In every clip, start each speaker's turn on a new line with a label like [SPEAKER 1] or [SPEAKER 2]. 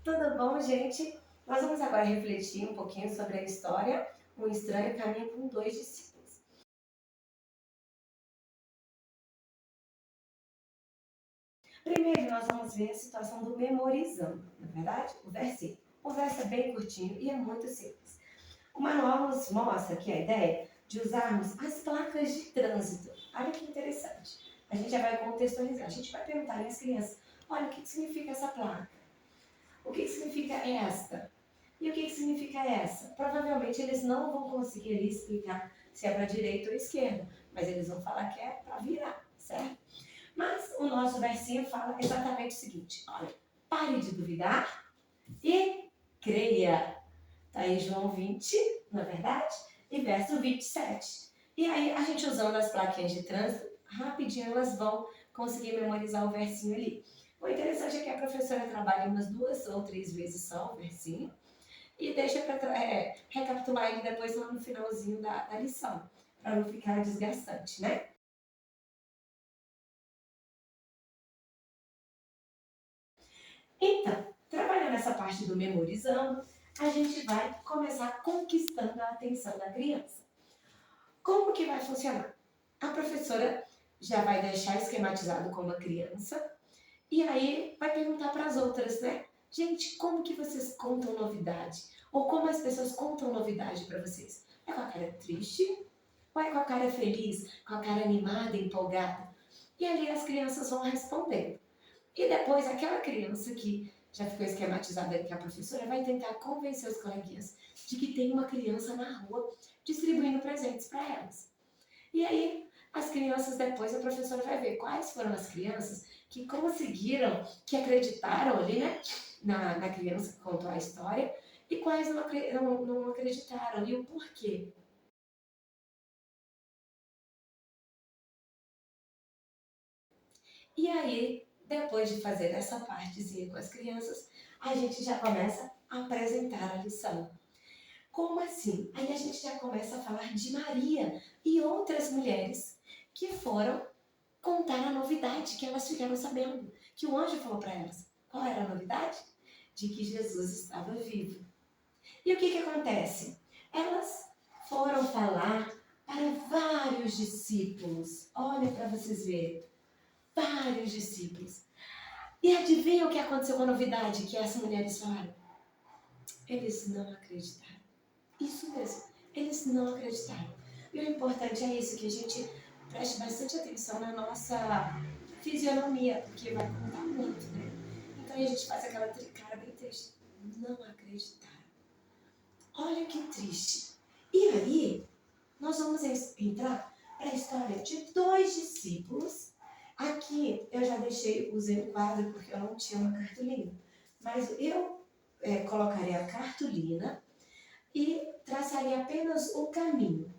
[SPEAKER 1] Tudo bom, gente? Nós vamos agora refletir um pouquinho sobre a história Um Estranho Caminha com Dois Discípulos. Primeiro, nós vamos ver a situação do memorizando, na verdade, o versículo. O verso é bem curtinho e é muito simples. O manual nos mostra aqui a ideia de usarmos as placas de trânsito. Olha que interessante. A gente já vai contextualizar. A gente vai perguntar às crianças, olha, o que significa essa placa? O que significa esta? E o que significa essa? Provavelmente eles não vão conseguir ali explicar se é para direita ou esquerda, mas eles vão falar que é para virar, certo? Mas o nosso versinho fala exatamente o seguinte, olha, pare de duvidar e creia. Está aí João 20, na verdade, e verso 27. E aí a gente usando as plaquinhas de trânsito, rapidinho elas vão conseguir memorizar o versinho ali. O interessante é que a professora trabalha umas 2 ou 3 vezes só o versinho, e deixa para recapitular ele depois lá no finalzinho da lição, para não ficar desgastante, né? Então, trabalhando essa parte do memorizando, a gente vai começar conquistando a atenção da criança. Como que vai funcionar? A professora já vai deixar esquematizado como a criança e aí vai perguntar para as outras, né? Gente, como que vocês contam novidade? Ou como as pessoas contam novidade para vocês? É com a cara triste? Ou é com a cara feliz, com a cara animada, empolgada? E ali as crianças vão respondendo. E depois aquela criança que já ficou esquematizada que a professora vai tentar convencer os coleguinhas de que tem uma criança na rua distribuindo presentes para elas. E aí as crianças depois, a professora vai ver quais foram as crianças que conseguiram, que acreditaram ali, né, na criança que contou a história, e quais não acreditaram, e o porquê. E aí, depois de fazer essa partezinha com as crianças, a gente já começa a apresentar a lição. Como assim? Aí a gente já começa a falar de Maria e outras mulheres que foram contar a novidade que elas ficaram sabendo, que o anjo falou para elas. Qual era a novidade? De que Jesus estava vivo. E o que acontece? Elas foram falar para vários discípulos. Olha para vocês verem. Vários discípulos. E adivinha o que aconteceu com a novidade que essas mulheres falaram? Eles não acreditaram. Isso mesmo. Eles não acreditaram. E o importante é isso, que a gente preste bastante atenção na nossa fisionomia, porque vai contar muito, né? Então a gente faz aquela cara bem triste. Não acreditaram. Olha que triste. E aí, nós vamos entrar para a história de dois discípulos. Aqui eu já usei o quadro porque eu não tinha uma cartolina. Mas eu colocaria a cartolina e traçaria apenas o caminho.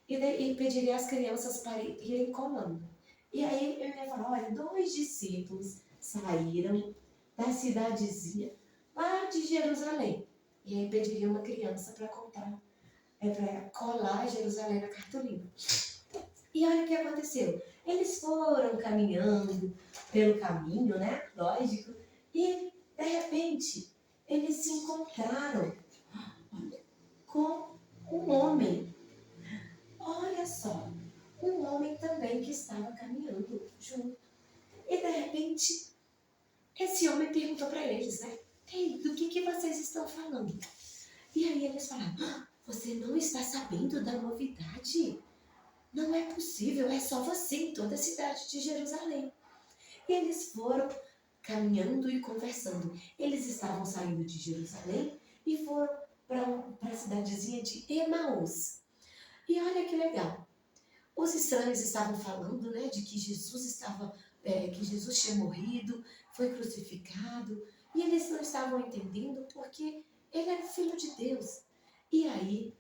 [SPEAKER 1] E pediria às crianças para irem colando. E aí eu ia falar, olha, dois discípulos saíram da cidadezinha lá de Jerusalém. E aí pediria uma criança para contar, para colar Jerusalém na cartolina. E olha o que aconteceu. Eles foram caminhando pelo caminho, né? Lógico. E, de repente, eles se encontraram com um homem. Olha só, um homem também que estava caminhando junto. E de repente, esse homem perguntou para eles, né? Ei, do que vocês estão falando? E aí eles falaram, você não está sabendo da novidade? Não é possível, é só você em toda a cidade de Jerusalém. E eles foram caminhando e conversando. Eles estavam saindo de Jerusalém e foram para a cidadezinha de Emaús. E olha que legal. Os estranhos estavam falando, né, de que que Jesus tinha morrido, foi crucificado, e eles não estavam entendendo porque ele era filho de Deus. E aí,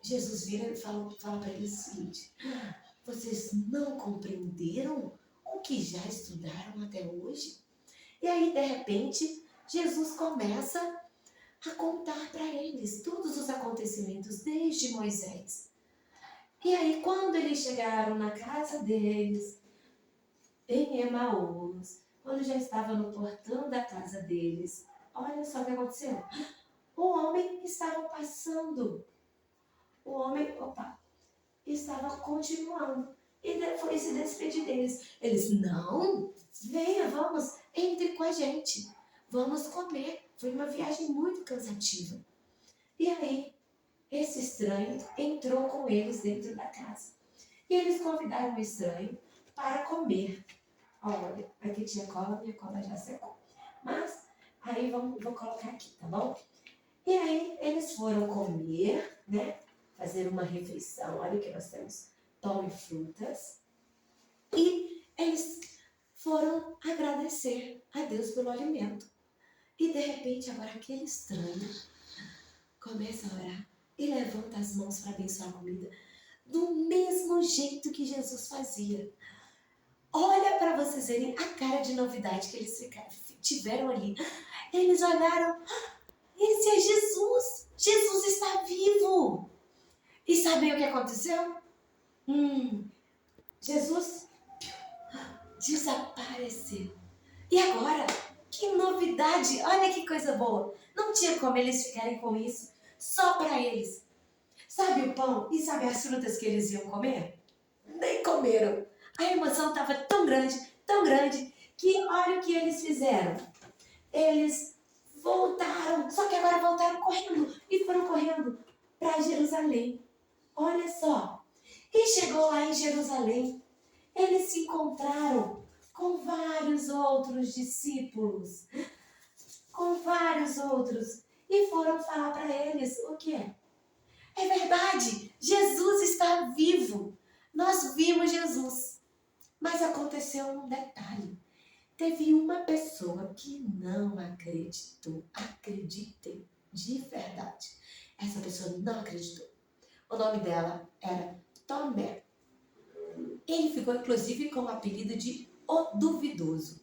[SPEAKER 1] Jesus vira e fala para eles o seguinte, vocês não compreenderam o que já estudaram até hoje? E aí, de repente, Jesus começa a contar para eles todos os acontecimentos desde Moisés. E aí, quando eles chegaram na casa deles, em Emaús, quando já estava no portão da casa deles, olha só o que aconteceu. O homem estava passando. O homem, estava continuando. E foi se despedir deles. Eles, não, venha, vamos, entre com a gente. Vamos comer. Foi uma viagem muito cansativa. E aí, esse estranho entrou com eles dentro da casa. E eles convidaram o estranho para comer. Olha, aqui tinha cola, minha cola já secou. Mas, aí vou colocar aqui, tá bom? E aí, eles foram comer, né? Fazer uma refeição. Olha o que nós temos: pão e frutas. E eles foram agradecer a Deus pelo alimento. E de repente, agora aquele estranho começa a orar e levanta as mãos para abençoar a comida do mesmo jeito que Jesus fazia. Olha para vocês verem a cara de novidade que eles tiveram ali. Eles olharam, esse é Jesus! Jesus está vivo! E sabem o que aconteceu? Jesus desapareceu. E agora, que novidade! Olha que coisa boa! Não tinha como eles ficarem com isso só para eles. Sabe o pão e sabe as frutas que eles iam comer? Nem comeram. A emoção estava tão grande, que olha o que eles fizeram. Eles voltaram, só que agora voltaram correndo e foram correndo para Jerusalém. Olha só. E chegou lá em Jerusalém, eles se encontraram com vários outros discípulos, e foram falar para eles o que é? É verdade, Jesus está vivo. Nós vimos Jesus. Mas aconteceu um detalhe. Teve uma pessoa que não acreditou. Acreditem, de verdade. Essa pessoa não acreditou. O nome dela era Tomé. Ele ficou, inclusive, com o apelido de O Duvidoso.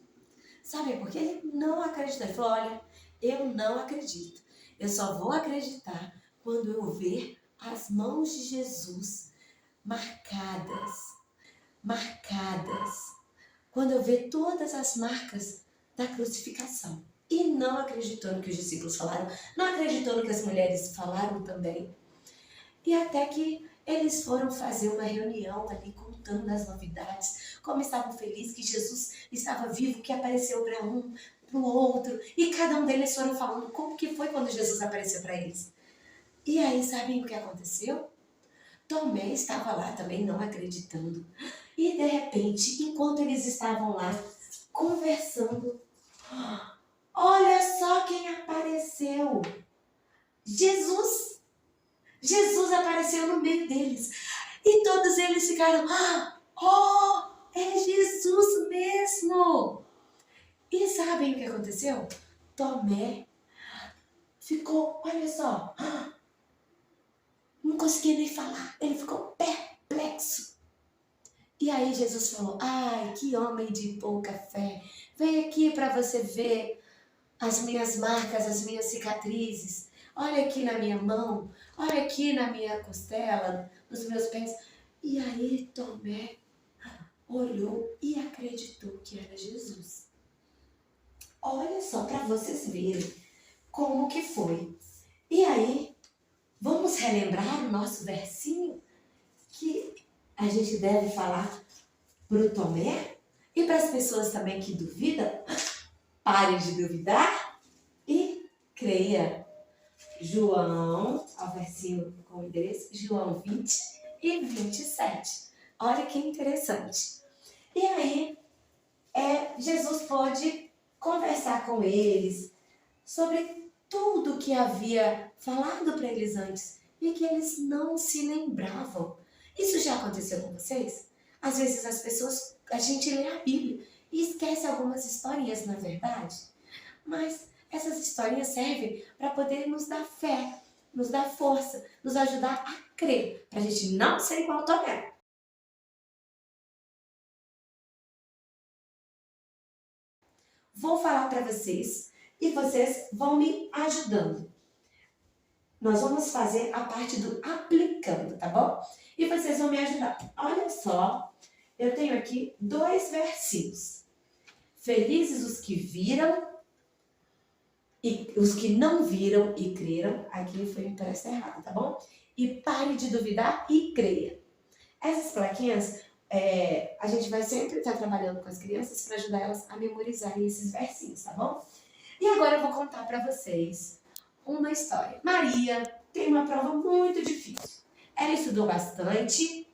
[SPEAKER 1] Sabe por quê? Ele não acreditou. Ele falou, olha, eu não acredito. Eu só vou acreditar quando eu ver as mãos de Jesus marcadas. Quando eu ver todas as marcas da crucificação. E não acreditou no que os discípulos falaram, não acreditou no que as mulheres falaram também. E até que eles foram fazer uma reunião ali, contando as novidades, como estavam felizes que Jesus estava vivo, que apareceu para um, para o outro. E cada um deles foram falando como que foi quando Jesus apareceu para eles. E aí, sabem o que aconteceu? Tomé estava lá também não acreditando. E de repente, enquanto eles estavam lá conversando, olha só quem apareceu. Jesus apareceu no meio deles. E todos eles ficaram, é Jesus mesmo. E sabem o que aconteceu? Tomé ficou, olha só, não conseguia nem falar. Ele ficou perplexo. E aí Jesus falou, ai, que homem de pouca fé. Vem aqui para você ver as minhas marcas, as minhas cicatrizes. Olha aqui na minha mão, olha aqui na minha costela, nos meus pés. E aí Tomé olhou e acreditou que era Jesus. Olha só, para vocês verem como que foi. E aí, vamos relembrar o nosso versinho que a gente deve falar para o Tomé e para as pessoas também que duvidam. Pare de duvidar e creia. João, ao versinho com o endereço, João 20 e 27. Olha que interessante. E aí, Jesus pôde conversar com eles sobre tudo que havia falado para eles antes e que eles não se lembravam. Isso já aconteceu com vocês? Às vezes as pessoas, a gente lê a Bíblia e esquece algumas historinhas, não é verdade? Mas essas historinhas servem para poder nos dar fé, nos dar força, nos ajudar a crer, para a gente não ser igual a Tomé. Vou falar para vocês e vocês vão me ajudando. Nós vamos fazer a parte do aplicando, tá bom? E vocês vão me ajudar. Olha só, eu tenho aqui 2 versinhos. Felizes os que viram e os que não viram e creram. Aqui foi impresso errado, tá bom? E pare de duvidar e creia. Essas plaquinhas, a gente vai sempre estar trabalhando com as crianças para ajudar elas a memorizarem esses versinhos, tá bom? E agora eu vou contar para vocês uma história. Maria tem uma prova muito difícil. Ela estudou bastante,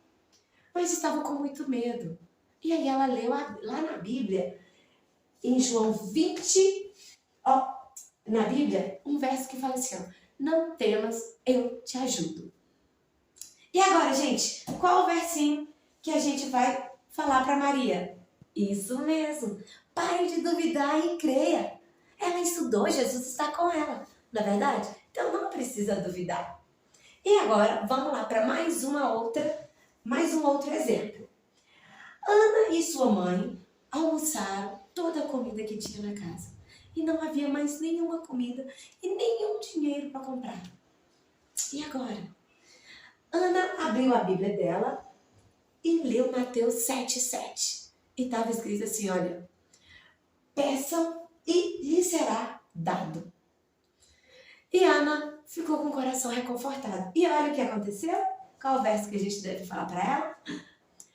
[SPEAKER 1] mas estava com muito medo. E aí ela leu lá na Bíblia, em João 20, na Bíblia, um verso que fala assim, ó, não temas, eu te ajudo. E agora, gente, qual o versinho que a gente vai falar para Maria? Isso mesmo, pare de duvidar e creia. Ela estudou, Jesus está com ela, não é verdade? Então não precisa duvidar. E agora, vamos lá para mais um outro exemplo. Ana e sua mãe almoçaram toda a comida que tinha na casa. E não havia mais nenhuma comida e nenhum dinheiro para comprar. E agora? Ana abriu a Bíblia dela e leu Mateus 7,7. E estava escrito assim, olha, peçam e lhe será dado. E Ana ficou com o coração reconfortado. E olha o que aconteceu? Qual o verso que a gente deve falar para ela?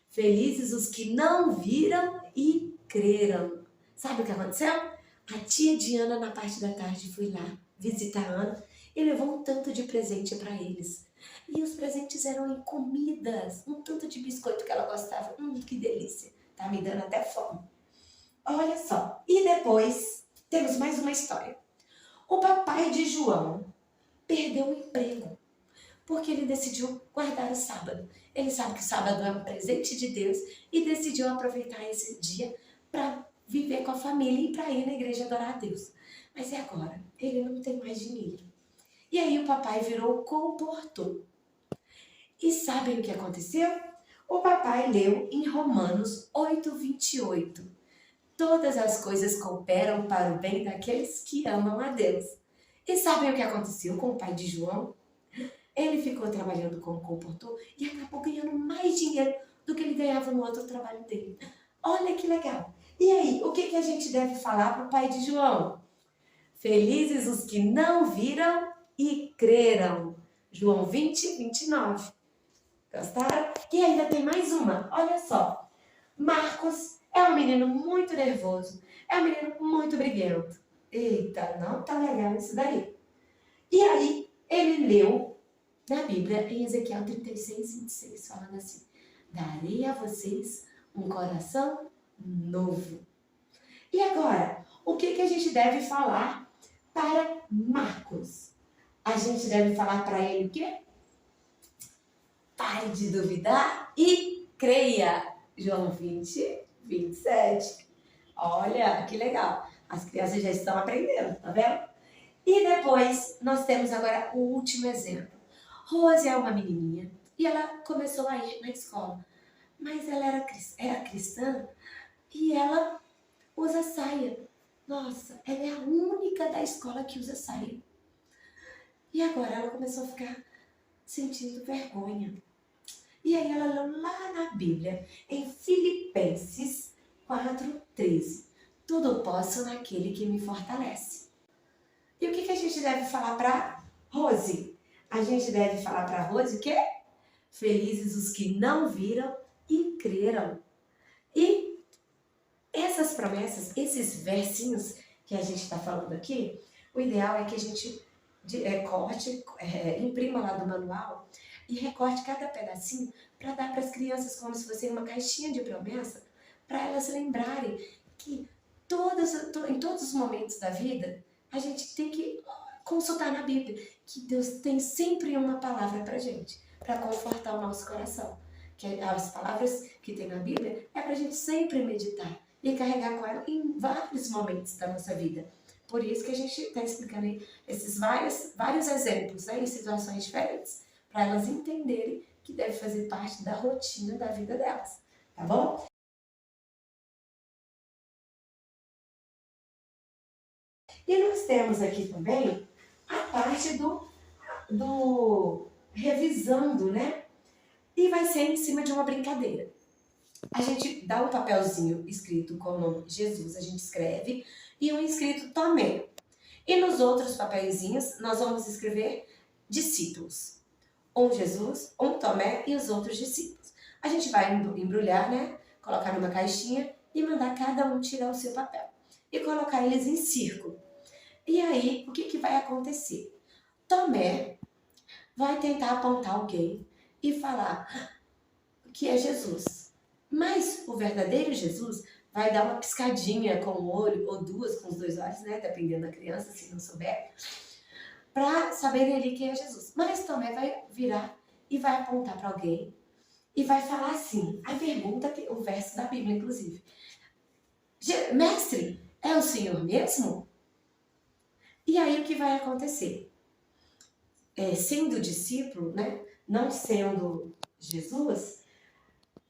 [SPEAKER 1] Felizes os que não viram e creram. Sabe o que aconteceu? A tia de Ana, na parte da tarde, foi lá visitar a Ana e levou um tanto de presente para eles. E os presentes eram em comidas, um tanto de biscoito que ela gostava. Que delícia, tá me dando até fome. Olha só, e depois temos mais uma história. O papai de João perdeu o emprego, porque ele decidiu guardar o sábado. Ele sabe que o sábado é um presente de Deus e decidiu aproveitar esse dia para viver com a família e para ir na igreja adorar a Deus. Mas e agora? Ele não tem mais dinheiro. E aí o papai virou comportor. E sabem o que aconteceu? O papai leu em Romanos 8,28. Todas as coisas cooperam para o bem daqueles que amam a Deus. E sabem o que aconteceu com o pai de João? Ele ficou trabalhando como comportor e acabou ganhando mais dinheiro do que ele ganhava no outro trabalho dele. Olha que legal. E aí, o que a gente deve falar para o pai de João? Felizes os que não viram e creram. João 20,29. Gostaram? E ainda tem mais uma. Olha só. Marcos é um menino muito nervoso. É um menino muito briguento. Eita, não tá legal isso daí. E aí, ele leu na Bíblia, em Ezequiel 36,26, falando assim, darei a vocês um coração novo. E agora, o que a gente deve falar para Marcos? A gente deve falar para ele o quê? Pare de duvidar e creia. João 20,27. Olha, que legal. As crianças já estão aprendendo, tá vendo? E depois, nós temos agora o último exemplo. Rose é uma menininha e ela começou a ir na escola. Mas ela era cristã e ela usa saia. Nossa, ela é a única da escola que usa saia. E agora ela começou a ficar sentindo vergonha. E aí ela leu lá na Bíblia, em Filipenses 4,13. Tudo posso naquele que me fortalece. E o que a gente deve falar para Rose? A gente deve falar para Rose o quê? Felizes os que não viram e creram. E essas promessas, esses versinhos que a gente está falando aqui, o ideal é que a gente imprima lá do manual e recorte cada pedacinho para dar para as crianças como se fosse uma caixinha de promessa, para elas lembrarem que em todos os momentos da vida a gente tem que consultar na Bíblia, que Deus tem sempre uma palavra para gente, para confortar o nosso coração. Que as palavras que tem na Bíblia é para a gente sempre meditar e carregar com ela em vários momentos da nossa vida. Por isso que a gente está explicando aí esses vários exemplos, né, em situações diferentes, para elas entenderem que deve fazer parte da rotina da vida delas, tá bom? E nós temos aqui também a parte do revisando, né? E vai ser em cima de uma brincadeira. a gente dá um papelzinho escrito com o nome Jesus, a gente escreve, e um escrito Tomé. E nos outros papeizinhos, nós vamos escrever discípulos. Um Jesus, um Tomé e os outros discípulos. A gente vai embrulhar, né? Colocar numa caixinha e mandar cada um tirar o seu papel. E colocar eles em círculo. E aí, o que, que vai acontecer? Tomé vai tentar apontar alguém e falar que é Jesus. Mas o verdadeiro Jesus vai dar uma piscadinha com o olho, ou duas com os dois olhos, né? Dependendo da criança, se não souber, para saberem ali quem é Jesus. Mas Tomé vai virar e vai apontar para alguém e vai falar assim, a pergunta, o verso da Bíblia, inclusive. Mestre, é o Senhor mesmo? E aí o que vai acontecer? Sendo discípulo, né? Não sendo Jesus,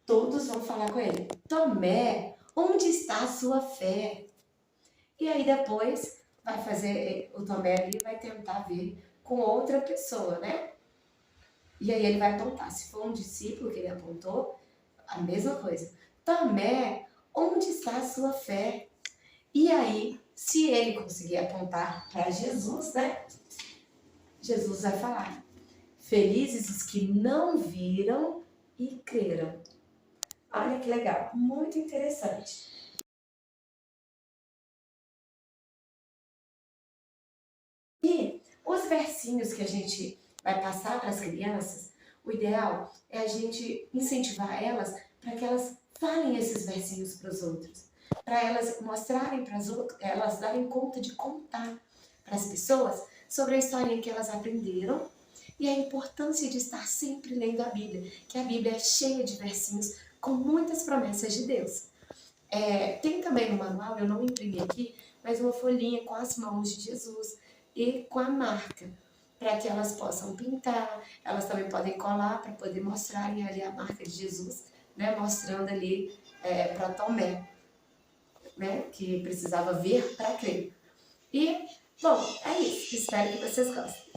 [SPEAKER 1] todos vão falar com ele. Tomé, onde está a sua fé? E aí depois vai fazer, o Tomé ali vai tentar ver com outra pessoa, né? E aí ele vai apontar. Se for um discípulo que ele apontou, a mesma coisa. Tomé, onde está a sua fé? E aí, se ele conseguir apontar para Jesus, né? Jesus vai falar: felizes os que não viram e creram. Olha que legal, muito interessante. E os versinhos que a gente vai passar para as crianças, o ideal é a gente incentivar elas para que elas falem esses versinhos para os outros, para elas mostrarem para as outras, elas darem conta de contar para as pessoas sobre a historinha que elas aprenderam e a importância de estar sempre lendo a Bíblia, que a Bíblia é cheia de versinhos com muitas promessas de Deus. Tem também no manual, eu não imprimi aqui, mas uma folhinha com as mãos de Jesus e com a marca, para que elas possam pintar, elas também podem colar para poder mostrarem ali a marca de Jesus, né, mostrando ali para Tomé, né, que precisava ver para crer. E, bom, é isso. Espero que vocês gostem.